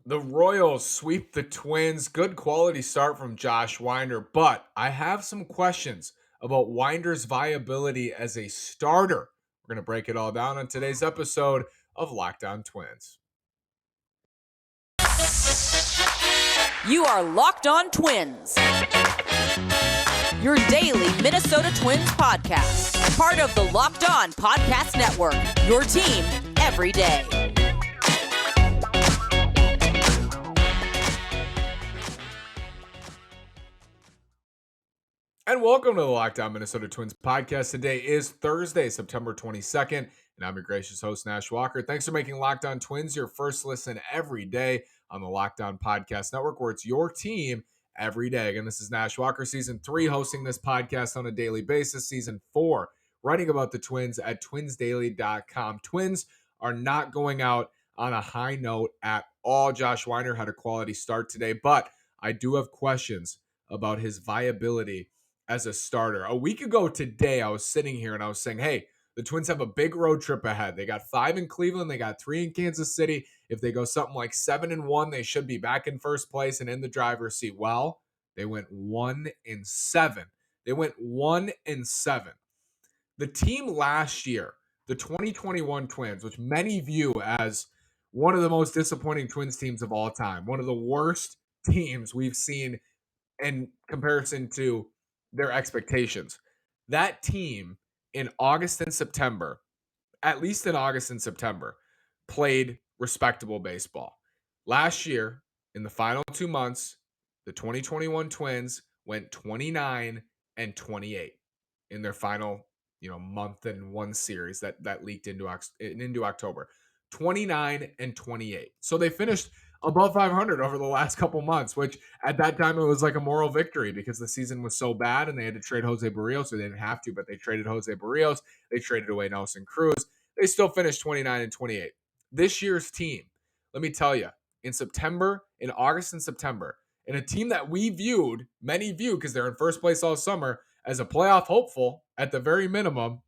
The Royals sweep the Twins. Good quality start from Josh Winder, but I have some questions about Winder's viability as a starter. We're going to break it all down on today's episode of Locked On Twins. You are Locked On Twins, your daily Minnesota Twins podcast, part of the Locked On Podcast Network, your team every day. And welcome to the Locked On Minnesota Twins podcast. Today is Thursday, September 22nd, and I'm your gracious host, Nash Walker. Thanks for making Locked On Twins your first listen every day on the Locked On Podcast Network, where it's your team every day. Again, this is Nash Walker, Season 3, hosting this podcast on a daily basis. Season 4, writing about the Twins at twinsdaily.com. Twins are not going out on a high note at all. Josh Winder had a quality start today, but I do have questions about his viability as a starter. A week ago today, I was sitting here and I was saying, hey, the Twins have a big road trip ahead. They got 5 in Cleveland. They got 3 in Kansas City. If they go something like 7-1, they should be back in first place and in the driver's seat. Well, they went 1-7. They went 1-7. The team last year, the 2021 Twins, which many view as one of the most disappointing Twins teams of all time, one of the worst teams we've seen in comparison to their expectations. That team in August and September, at least in August and September, played respectable baseball. Last year, in the final 2 months, the 2021 Twins went 29-28 in their final, month and one series that leaked into October. 29-28. So they finished above 500 over the last couple months, which at that time it was like a moral victory because the season was so bad and they had to trade Jose Barrios, so they didn't have to, but they traded Jose Barrios. They traded away Nelson Cruz. They still finished 29-28. This year's team, let me tell you, in August and September, in a team that many viewed because they're in first place all summer, as a playoff hopeful at the very minimum,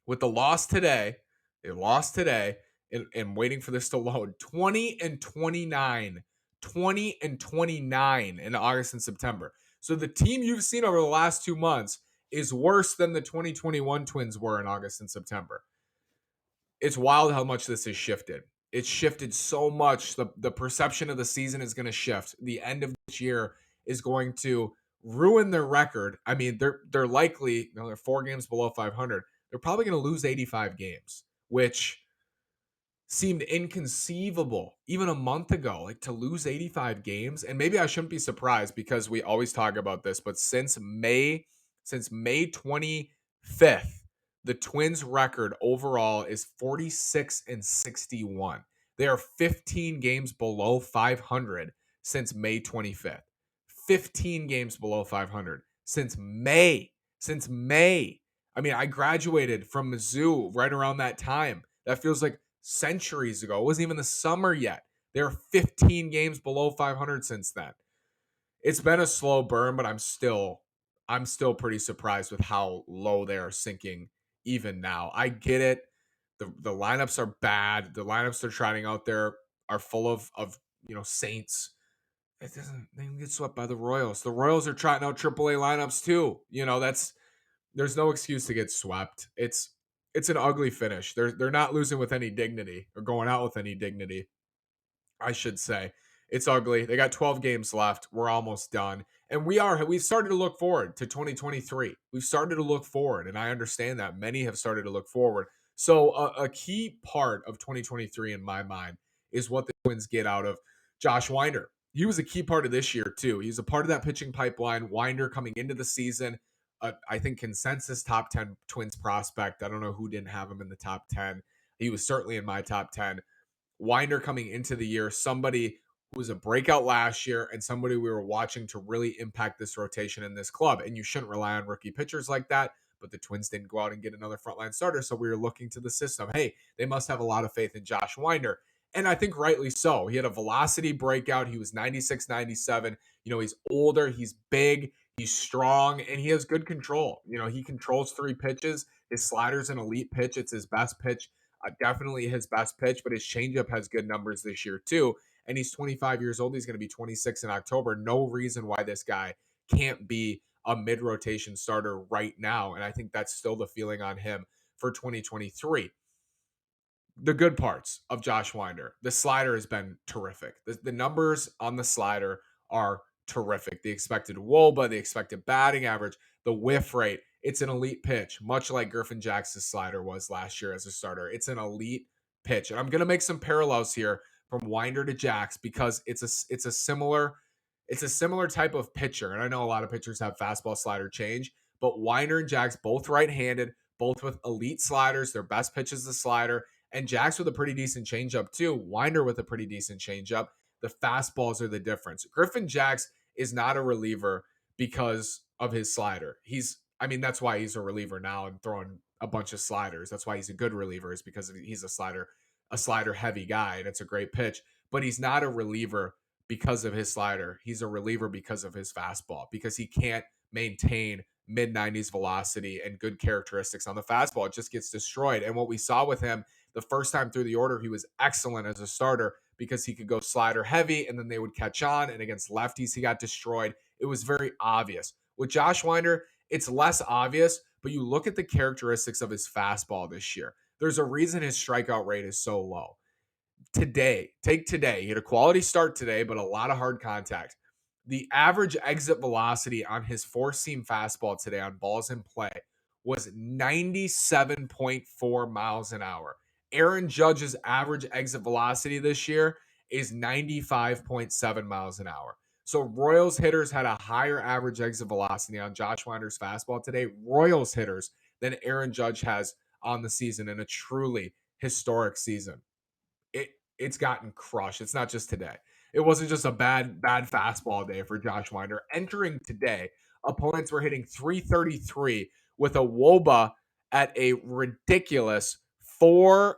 with the loss today, they lost today, and waiting for this to load. 20-29 in August and September. So the team you've seen over the last 2 months is worse than the 2021 Twins were in August and September. It's wild how much this has shifted. It's shifted so much. The perception of the season is going to shift. The end of this year is going to ruin their record. I mean, they're likely, they're 4 games below 500. They're probably going to lose 85 games, which seemed inconceivable even a month ago, like to lose 85 games. And maybe I shouldn't be surprised because we always talk about this, but since May 25th, the Twins record overall is 46-61. They are 15 games below 500 since May 25th. 15 games below 500 since May. I mean, I graduated from Mizzou right around that time. That feels like centuries ago. It wasn't even the summer yet. They're 15 games below 500 since then. It's been a slow burn, but I'm still pretty surprised with how low they are sinking even now. I get it. The lineups are bad. The lineups they're trying out there are full of saints. They can get swept by the Royals. The Royals are trying out AAA lineups too. There's no excuse to get swept. It's an ugly finish. They're not losing with any dignity or going out with any dignity, I should say. It's ugly. They got 12 games left. We're almost done. And we've started to look forward to 2023. We've started to look forward, and I understand that many have started to look forward. So a key part of 2023 in my mind is what the Twins get out of Josh Winder. He was a key part of this year too. He's a part of that pitching pipeline. Winder coming into the season, I think consensus top 10 Twins prospect. I don't know who didn't have him in the top 10. He was certainly in my top 10. Winder coming into the year, somebody who was a breakout last year and somebody we were watching to really impact this rotation in this club. And you shouldn't rely on rookie pitchers like that, but the Twins didn't go out and get another frontline starter, so we were looking to the system. Hey, they must have a lot of faith in Josh Winder. And I think rightly so. He had a velocity breakout. He was 96, 97. He's older, he's big, he's strong, and he has good control. He controls 3 pitches. His slider's an elite pitch. It's his best pitch. Definitely his best pitch, but his changeup has good numbers this year too. and he's 25 years old. He's going to be 26 in October. No reason why this guy can't be a mid-rotation starter right now. And I think that's still the feeling on him for 2023. The good parts of Josh Winder. The slider has been terrific. The numbers on the slider are terrific. The expected WOBA, the expected batting average, the whiff rate. It's an elite pitch, much like Griffin Jackson's slider was last year as a starter. It's an elite pitch. And I'm going to make some parallels here from Winder to Jax because it's a similar type of pitcher. And I know a lot of pitchers have fastball slider change, but Winder and Jax both right-handed, both with elite sliders. Their best pitch is the slider. And Jax with a pretty decent changeup too. Winder with a pretty decent changeup. The fastballs are the difference. Griffin Jax is not a reliever because of his slider. That's why he's a reliever now and throwing a bunch of sliders. That's why he's a good reliever, is because he's a slider heavy guy, and it's a great pitch. But he's not a reliever because of his slider. He's a reliever because of his fastball, because he can't maintain mid 90s velocity and good characteristics on the fastball. It just gets destroyed. And what we saw with him the first time through the order, he was excellent as a starter because he could go slider heavy and then they would catch on. And against lefties, he got destroyed. It was very obvious. With Josh Winder, it's less obvious, but you look at the characteristics of his fastball this year. There's a reason his strikeout rate is so low. Take today. He had a quality start today, but a lot of hard contact. The average exit velocity on his four-seam fastball today on balls in play was 97.4 miles an hour. Aaron Judge's average exit velocity this year is 95.7 miles an hour. So Royals hitters had a higher average exit velocity on Josh Winder's fastball today, Royals hitters, than Aaron Judge has on the season in a truly historic season. It's gotten crushed. It's not just today. It wasn't just a bad fastball day for Josh Winder. Entering today, opponents were hitting 333 with a WOBA at a ridiculous I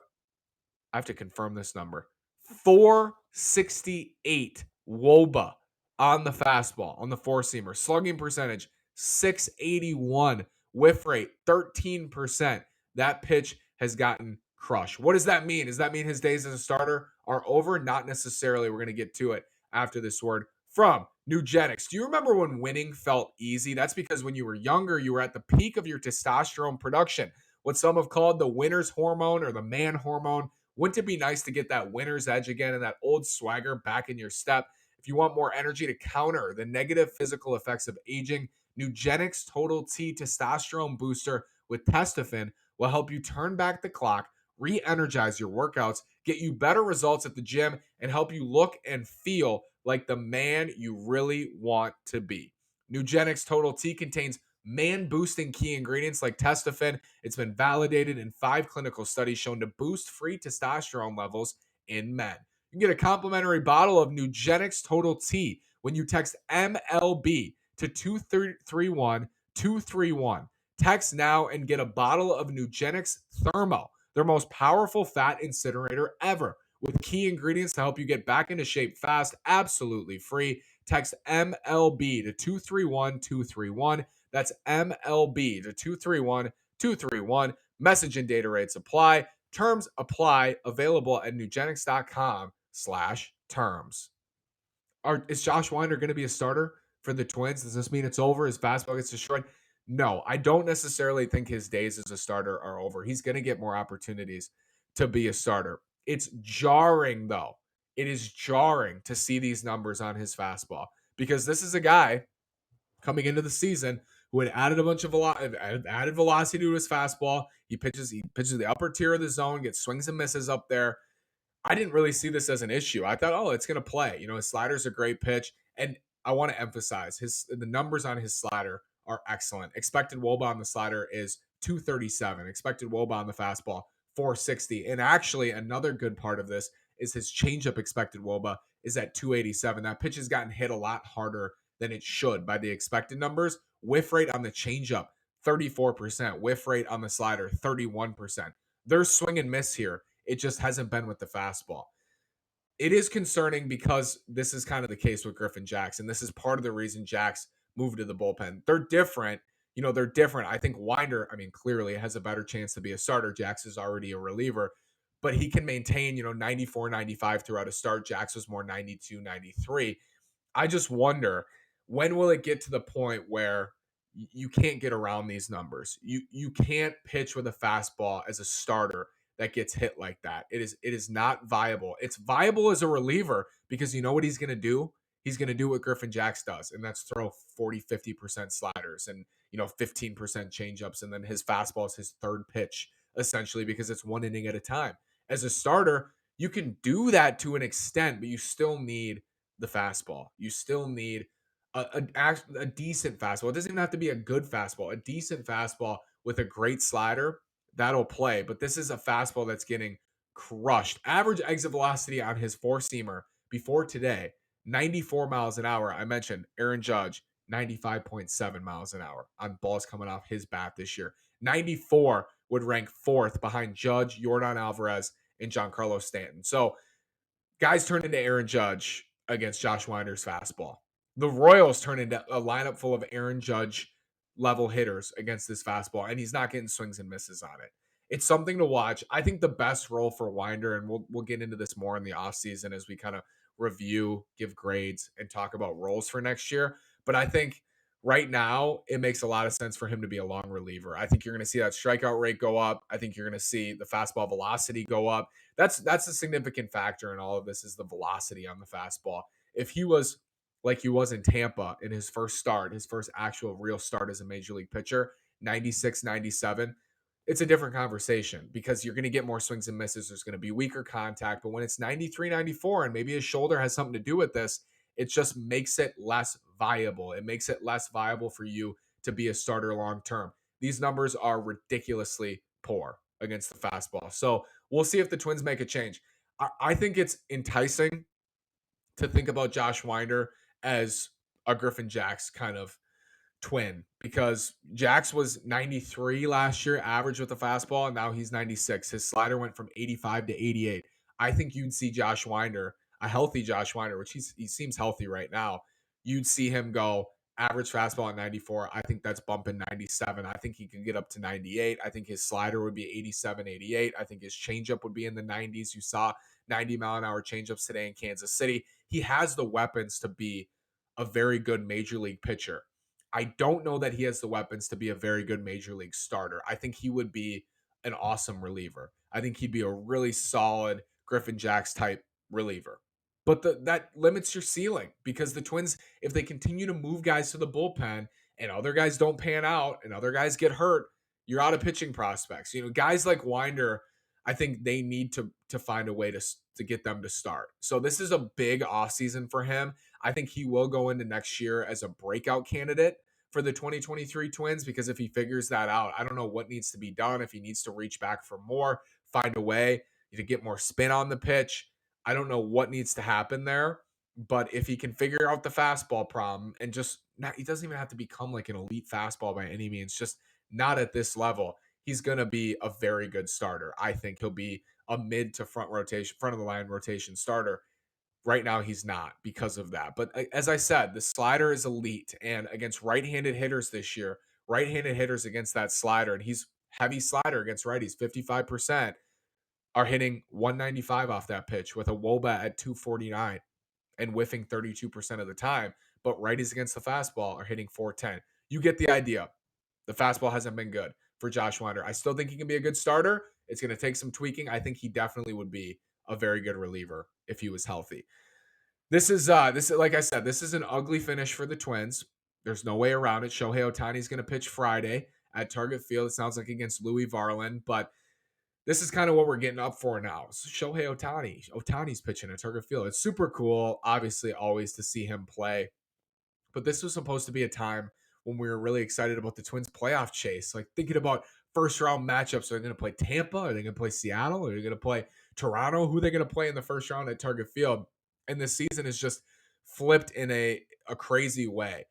have to confirm this number, 468 WOBA on the fastball, on the four-seamer. Slugging percentage, 681. Whiff rate, 13%. That pitch has gotten crushed. What does that mean? Does that mean his days as a starter are over? Not necessarily. We're going to get to it after this word from Nugenics. Do you remember when winning felt easy? That's because when you were younger, you were at the peak of your testosterone production, what some have called the winner's hormone or the man hormone. Wouldn't it be nice to get that winner's edge again and that old swagger back in your step? If you want more energy to counter the negative physical effects of aging, Nugenics Total T Testosterone Booster with Testofen will help you turn back the clock, re-energize your workouts, get you better results at the gym, and help you look and feel like the man you really want to be. Nugenics Total T contains man-boosting key ingredients like Testofen. It's been validated in 5 clinical studies shown to boost free testosterone levels in men. You can get a complimentary bottle of Nugenics Total T when you text MLB to 231-231. Text now and get a bottle of Nugenics Thermo, their most powerful fat incinerator ever, with key ingredients to help you get back into shape fast, absolutely free. Text MLB to 231-231. That's MLB to 231-231. Message and data rates apply. Terms apply. Available at nugenics.com/terms. Is Josh Winder going to be a starter for the Twins? Does this mean it's over? His fastball gets destroyed? No, I don't necessarily think his days as a starter are over. He's going to get more opportunities to be a starter. It's jarring, though. It is jarring to see these numbers on his fastball because this is a guy coming into the season who had added a bunch of added velocity to his fastball. He pitches the upper tier of the zone, gets swings and misses up there. I didn't really see this as an issue. I thought, it's going to play. His slider's a great pitch. And I want to emphasize the numbers on his slider are excellent. Expected WOBA on the slider is 237. Expected WOBA on the fastball, 460. And actually, another good part of this is his changeup expected WOBA is at 287. That pitch has gotten hit a lot harder than it should by the expected numbers. Whiff rate on the changeup, 34%. Whiff rate on the slider, 31%. There's swing and miss here. It just hasn't been with the fastball. It is concerning because this is kind of the case with Griffin Jackson. This is part of the reason Jax moved to the bullpen. They're different. They're different. I think Winder, clearly has a better chance to be a starter. Jax is already a reliever. but he can maintain, 94, 95 throughout a start. Jax was more 92, 93. I just wonder, when will it get to the point where you can't get around these numbers? You can't pitch with a fastball as a starter that gets hit like that. It is not viable. It's viable as a reliever because you know what he's going to do? He's going to do what Griffin Jax does, and that's throw 40, 50% sliders and 15% changeups, and then his fastball is his third pitch essentially because it's one inning at a time. As a starter, you can do that to an extent, but you still need the fastball. You still need a decent fastball. It doesn't even have to be a good fastball. A decent fastball with a great slider, that'll play. But this is a fastball that's getting crushed. Average exit velocity on his four-seamer before today, 94 miles an hour. I mentioned Aaron Judge, 95.7 miles an hour on balls coming off his bat this year. 94 would rank fourth behind Judge, Yordan Alvarez, and Giancarlo Stanton. So guys turn into Aaron Judge against Josh Winder's fastball. The Royals turn into a lineup full of Aaron Judge level hitters against this fastball, and he's not getting swings and misses on it. It's something to watch. I think the best role for Winder, and we'll get into this more in the offseason as we kind of review, give grades, and talk about roles for next year. But I think right now it makes a lot of sense for him to be a long reliever. I think you're going to see that strikeout rate go up. I think you're going to see the fastball velocity go up. That's a significant factor in all of this is the velocity on the fastball. If he was like he was in Tampa in his first start, his first actual real start as a major league pitcher, 96, 97, it's a different conversation because you're going to get more swings and misses. There's going to be weaker contact. But when it's 93, 94, and maybe his shoulder has something to do with this, it just makes it less viable. It makes it less viable for you to be a starter long term. These numbers are ridiculously poor against the fastball. So we'll see if the Twins make a change. I think it's enticing to think about Josh Winder as a Griffin Jax kind of twin because Jax was 93 last year, average with the fastball, and now he's 96. His slider went from 85 to 88. I think you'd see Josh Winder, a healthy Josh Winder, which he seems healthy right now. You'd see him go average fastball at 94. I think that's bumping 97. I think he could get up to 98. I think his slider would be 87, 88. I think his changeup would be in the 90s. You saw 90-mile-an-hour changeups today in Kansas City. He has the weapons to be a very good major league pitcher. I don't know that he has the weapons to be a very good major league starter. I think he would be an awesome reliever. I think he'd be a really solid Griffin Jax type reliever. But that limits your ceiling because the Twins, if they continue to move guys to the bullpen and other guys don't pan out and other guys get hurt, you're out of pitching prospects. Guys like Winder, I think they need to find a way to get them to start. So this is a big offseason for him. I think he will go into next year as a breakout candidate for the 2023 Twins because if he figures that out, I don't know what needs to be done. If he needs to reach back for more, find a way to get more spin on the pitch. I don't know what needs to happen there, but if he can figure out the fastball problem and just not, he doesn't even have to become like an elite fastball by any means, just not at this level. He's going to be a very good starter. I think he'll be a mid to front of the line rotation starter. Right now, he's not because of that. But as I said, the slider is elite. And against right-handed hitters this year, right-handed hitters against that slider, and he's heavy slider against righties, 55%, are hitting 195 off that pitch with a WOBA at 249 and whiffing 32% of the time. But righties against the fastball are hitting 410. You get the idea. The fastball hasn't been good for Josh Winder. I still think he can be a good starter. It's going to take some tweaking. I think he definitely would be a very good reliever if he was healthy. This is like I said, this is an ugly finish for the Twins. There's no way around it. Shohei Ohtani is going to pitch Friday at Target Field. It sounds like against Louis Varland, but this is kind of what we're getting up for now. So Shohei Ohtani. Ohtani's pitching at Target Field. It's super cool, obviously, always to see him play. But this was supposed to be a time when we were really excited about the Twins playoff chase. Like thinking about first round matchups. Are they going to play Tampa? Are they going to play Seattle? Are they going to play Toronto? Who are they going to play in the first round at Target Field? And this season is just flipped in a crazy way.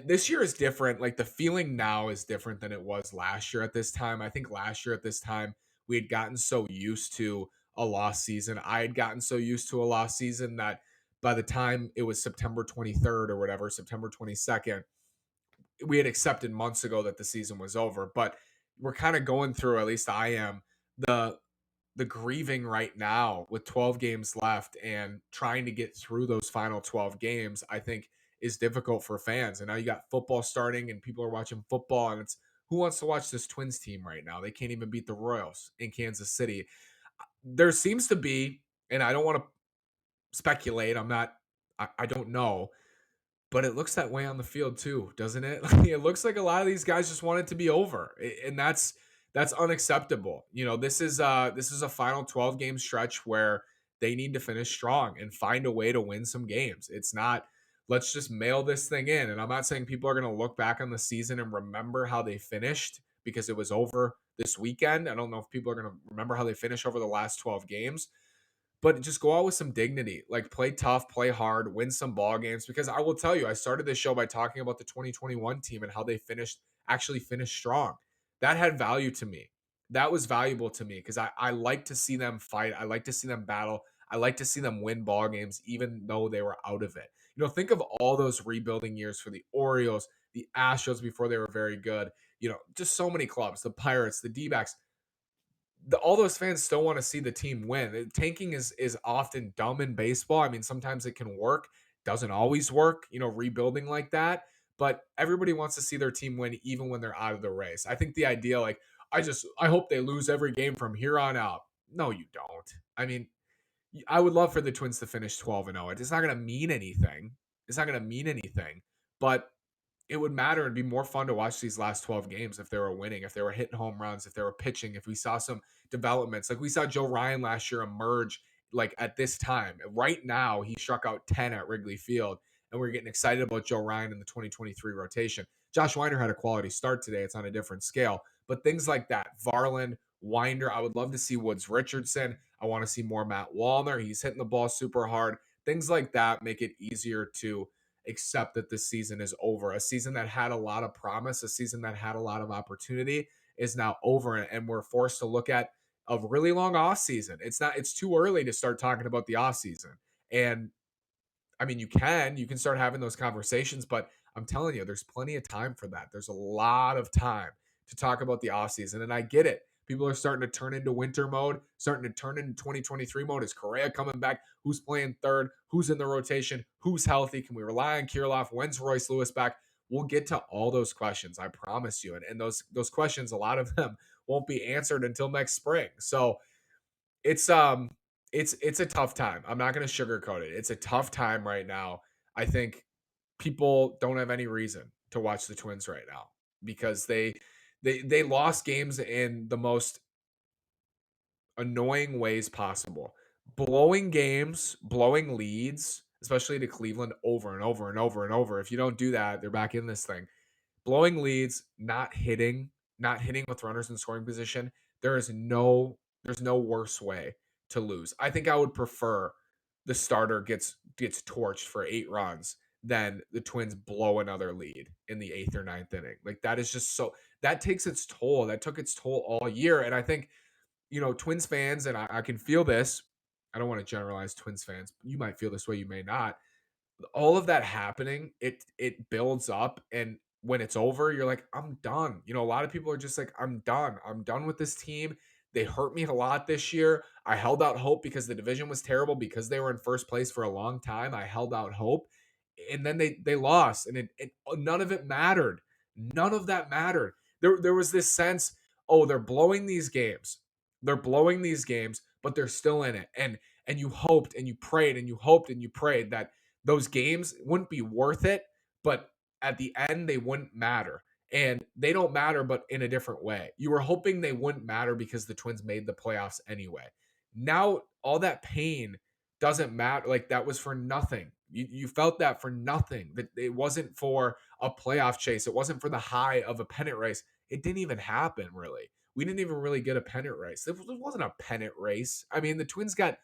This year is different. Like the feeling now is different than it was last year at this time. I think last year at this time, we had gotten so used to a lost season. I had gotten so used to a lost season that by the time it was September 23rd or whatever, September 22nd, we had accepted months ago that the season was over. But we're kind of going through, at least I am, the the grieving right now with 12 games left and trying to get through those final 12 games, I think is difficult for fans. And now you got football starting and people are watching football, and it's who wants to watch this Twins team right now? They can't even beat the Royals in Kansas City. There seems to be, and I don't want to speculate, I don't know, but it looks that way on the field too, doesn't it? Like, it looks like a lot of these guys just want it to be over, and that's unacceptable. This is a final 12 game stretch where they need to finish strong and find a way to win some games. It's not let's just mail this thing in. And I'm not saying people are going to look back on the season and remember how they finished because it was over this weekend. I don't know if people are going to remember how they finished over the last 12 games, but just go out with some dignity. Like, play tough, play hard, win some ball games. Because I will tell you, I started this show by talking about the 2021 team and how they actually finished strong. That had value to me. That was valuable to me because I like to see them fight. I like to see them battle. I like to see them win ball games, even though they were out of it. Think of all those rebuilding years for the Orioles, the Astros before they were very good. Just so many clubs, the Pirates, the D-backs, all those fans still want to see the team win. Tanking is often dumb in baseball. I mean, sometimes it can work, doesn't always work, rebuilding like that. But everybody wants to see their team win even when they're out of the race. I think the idea, like, I hope they lose every game from here on out. No, you don't. I mean, I would love for the Twins to finish 12-0. It's not going to mean anything. It's not going to mean anything. But it would matter and be more fun to watch these last 12 games if they were winning, if they were hitting home runs, if they were pitching, if we saw some developments. Like, we saw Joe Ryan last year emerge, like, at this time. Right now, he struck out 10 at Wrigley Field, and we're getting excited about Joe Ryan in the 2023 rotation. Josh Winder had a quality start today. It's on a different scale. But things like that, Varland, Winder, I would love to see Woods Richardson. I want to see more Matt Wallner. He's hitting the ball super hard. Things like that make it easier to accept that this season is over. A season that had a lot of promise, a season that had a lot of opportunity is now over, and we're forced to look at a really long off season. It's too early to start talking about the off season. And I mean, you can start having those conversations, but I'm telling you, there's plenty of time for that. There's a lot of time to talk about the offseason. And I get it. People are starting to turn into winter mode, starting to turn into 2023 mode. Is Correa coming back? Who's playing third? Who's in the rotation? Who's healthy? Can we rely on Kirilloff? When's Royce Lewis back? We'll get to all those questions, I promise you. And those questions, a lot of them won't be answered until next spring. So it's a tough time. I'm not going to sugarcoat it. It's a tough time right now. I think people don't have any reason to watch the Twins right now because they lost games in the most annoying ways possible. Blowing games, blowing leads, especially to Cleveland over and over and over and over. If you don't do that, they're back in this thing. Blowing leads, not hitting with runners in scoring position. There's no worse way to lose. I think I would prefer the starter gets torched for 8 runs than the Twins blow another lead in the 8th or ninth inning. Like, that is just that takes its toll. That took its toll all year. And I think, Twins fans, and I can feel this. I don't want to generalize Twins fans. You might feel this way, you may not. All of that happening, it builds up, and when it's over, you're like, I'm done. A lot of people are just like, I'm done. I'm done with this team. They hurt me a lot this year. I held out hope because the division was terrible, because they were in first place for a long time. I held out hope, and then they lost, and it none of it mattered. None of that mattered. There was this sense, oh, they're blowing these games. They're blowing these games, but they're still in it. And you hoped and you prayed and you hoped and you prayed that those games wouldn't be worth it, but at the end, they wouldn't matter. And they don't matter, but in a different way. You were hoping they wouldn't matter because the Twins made the playoffs anyway. Now, all that pain doesn't matter. Like, that was for nothing. You felt that for nothing. That it wasn't for a playoff chase. It wasn't for the high of a pennant race. It didn't even happen, really. We didn't even really get a pennant race. It wasn't a pennant race. I mean, the Twins got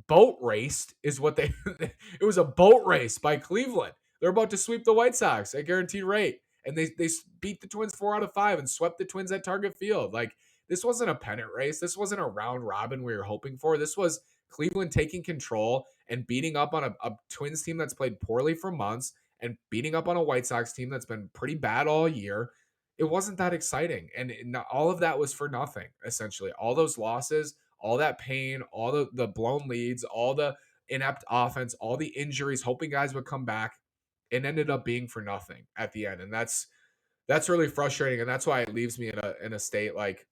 boat raced is what they it was a boat race by Cleveland. They're about to sweep the White Sox at guaranteed rate. And they beat the Twins 4 out of 5 and swept the Twins at Target Field. Like, this wasn't a pennant race. This wasn't a round robin we were hoping for. This was Cleveland taking control and beating up on a Twins team that's played poorly for months and beating up on a White Sox team that's been pretty bad all year. It wasn't that exciting. And all of that was for nothing, essentially. All those losses, all that pain, all the blown leads, all the inept offense, all the injuries, hoping guys would come back, it ended up being for nothing at the end. And that's really frustrating. And that's why it leaves me in a state like,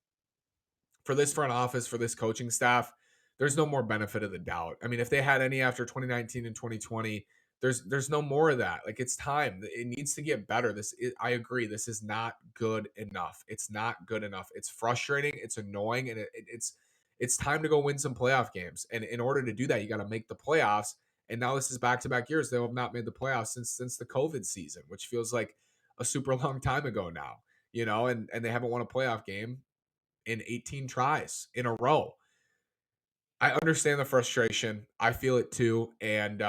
for this front office, for this coaching staff, there's no more benefit of the doubt. I mean, if they had any after 2019 and 2020, there's no more of that. Like, it's time. It needs to get better. I agree. This is not good enough. It's not good enough. It's frustrating. It's annoying, and it's time to go win some playoff games. And in order to do that, you got to make the playoffs. And now this is back to back years. They have not made the playoffs since the COVID season, which feels like a super long time ago now. And they haven't won a playoff game in 18 tries in a row. I understand the frustration. I feel it too. And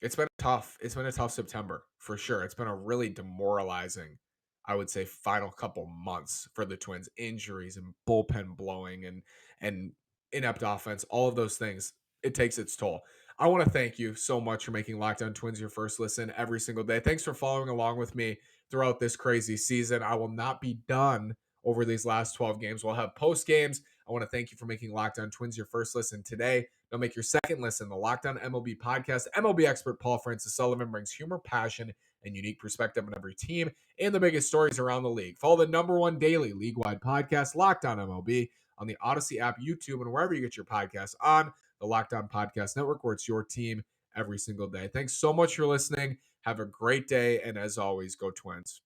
it's been tough. It's been a tough September for sure. It's been a really demoralizing, I would say, final couple months for the Twins. Injuries and bullpen blowing and inept offense, all of those things. It takes its toll. I want to thank you so much for making Locked On Twins your first listen every single day. Thanks for following along with me throughout this crazy season. I will not be done over these last 12 games. We'll have post games. I want to thank you for making Locked On Twins your first listen today. Now make your second listen, the Locked On MLB podcast. MLB expert Paul Francis Sullivan brings humor, passion, and unique perspective on every team and the biggest stories around the league. Follow the number one daily league-wide podcast, Locked On MLB, on the Odyssey app, YouTube, and wherever you get your podcasts on the Locked On Podcast Network, where it's your team every single day. Thanks so much for listening. Have a great day, and as always, go Twins.